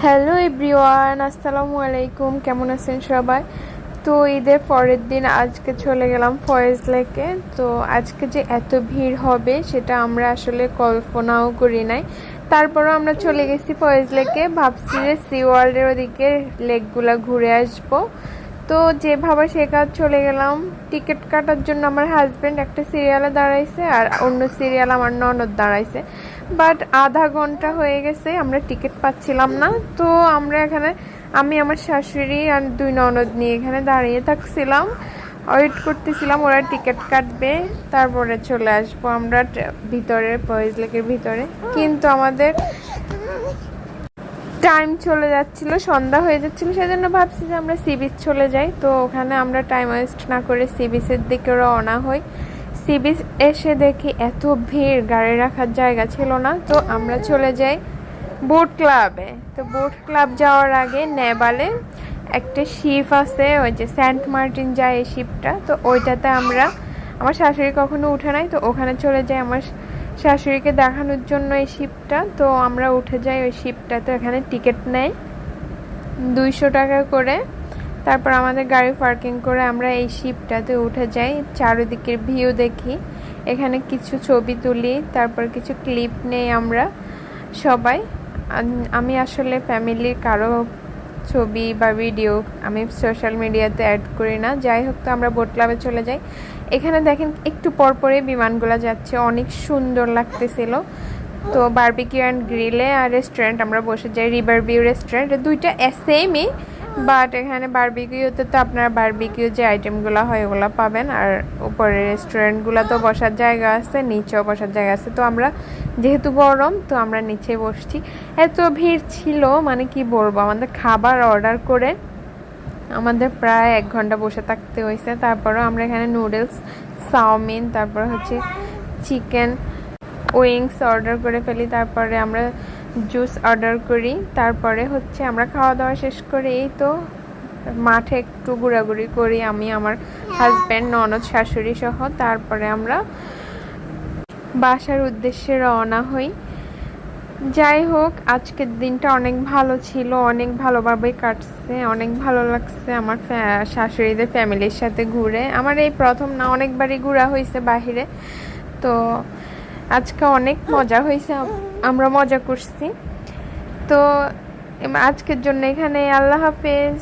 Hello everyone, আসসালামু আলাইকুম। কেমন আছেন সবাই? তো ঈদের পরের দিন আজকে চলে গেলাম ফয়েজ লেকে। তো আজকে যে এত ভিড় হবে সেটা আমরা আসলে কল্পনাও করি নাই। তারপরও আমরা চলে গেছি ফয়েজ লেকে, ভাবছি যে সি ওয়ার্ল্ডের ওদিকে লেকগুলা ঘুরে আসবো। তো যেভাবে সে কাজ চলে গেলাম। টিকিট কাটার জন্য আমার হাজব্যান্ড একটা সিরিয়ালে দাঁড়াইছে আর অন্য সিরিয়াল আমার ননদ দাঁড়াইছে, বাট আধা ঘন্টা হয়ে গেছে আমরা টিকিট পাচ্ছিলাম না। তো আমরা এখানে আমি আমার শাশুড়ি আর দুই ননদ নিয়ে এখানে দাঁড়িয়ে থাকছিলাম, ওয়েট করতেছিলাম ওরা টিকিট কাটবে, তারপরে চলে আসবো আমরা ভিতরে, ফয়েজ লেকের ভিতরে। কিন্তু আমাদের টাইম চলে যাচ্ছিল, সন্ধ্যা হয়ে যাচ্ছিল, সেজন্য ভাবছি যে আমরা সি বিচ চলে যাই। তো ওখানে আমরা টাইম ওয়েস্ট না করে সি বিচের দিকে রওনা হই। সি বিচ এসে দেখি এত ভিড়, গাড়ি রাখার জায়গা ছিল না। তো আমরা চলে যাই বোট ক্লাবে। তো বোট ক্লাব যাওয়ার আগে নেভালে একটা শিপ আছে, ওই যে সেন্ট মার্টিন যায় এই শিপটা, তো ওইটাতে আমার শাশুড়ি কখনো উঠে নাই, তো ওখানে চলে যাই আমার শাশুড়িকে দেখানোর জন্য এই শিপটা। তো আমরা উঠে যাই ওই শিপটা। তো এখানে টিকিট নেয় 200 টাকা করে। তারপর আমাদের গাড়ি পার্কিং করে আমরা এই শিপটাতে উঠে যাই, চারিদিকের ভিউ দেখি, এখানে কিছু ছবি তুলি, তারপর কিছু ক্লিপ নেই আমরা সবাই। আমি আসলে ফ্যামিলির কারো ছবি বা ভিডিও আমি সোশ্যাল মিডিয়াতে অ্যাড করি না। যাই হোক, তো আমরা বোট ক্লাবে চলে যাই। এখানে দেখেন একটু পরপরে বিমানগুলো যাচ্ছে, অনেক সুন্দর লাগতেছিল। তো বারবিকিউ অ্যান্ড গ্রিলে আর রেস্টুরেন্ট আমরা বসে যাই, রিভার ভিউ রেস্টুরেন্ট, দুইটা সেমই, বাট এখানে বারবিকিউতে তো আপনার বারবিকিউ যে আইটেমগুলো হয় ওগুলো পাবেন, আর উপরে রেস্টুরেন্টগুলো তো বসার জায়গা আছে, নিচেও বসার জায়গা আছে। তো আমরা যেহেতু গরম, তো আমরা নিচে বসছি। এত ভিড় ছিল মানে কি বলবো, আমাদের খাবার অর্ডার করে আমাদের প্রায় 1 ঘন্টা বসে থাকতে হয়েছে। তারপরেও আমরা এখানে নুডলস, চাউমিন, তারপর হচ্ছে চিকেন উইংস অর্ডার করে ফেলি, তারপরে আমরা জুস অর্ডার করি, তারপরে হচ্ছে আমরা খাওয়া দাওয়া শেষ করে এই তো মাঠে একটু ঘোরাঘুরি করি আমি, আমার হাজব্যান্ড, ননদ, শাশুড়ি সহ। তারপরে আমরা বাসার উদ্দেশ্যে রওনা হই। যাই হোক, আজকের দিনটা অনেক ভালো ছিল, অনেক ভালোভাবে কাটছে, অনেক ভালো লাগছে আমার শাশুড়িদের ফ্যামিলির সাথে ঘুরে। আমার এই প্রথম না, অনেকবারই ঘোরা হয়েছে বাহিরে। তো আজকে অনেক মজা হয়েছে, আমরা মজা করছি। তো আজকের জন্য এখানে, আল্লাহ হাফেজ।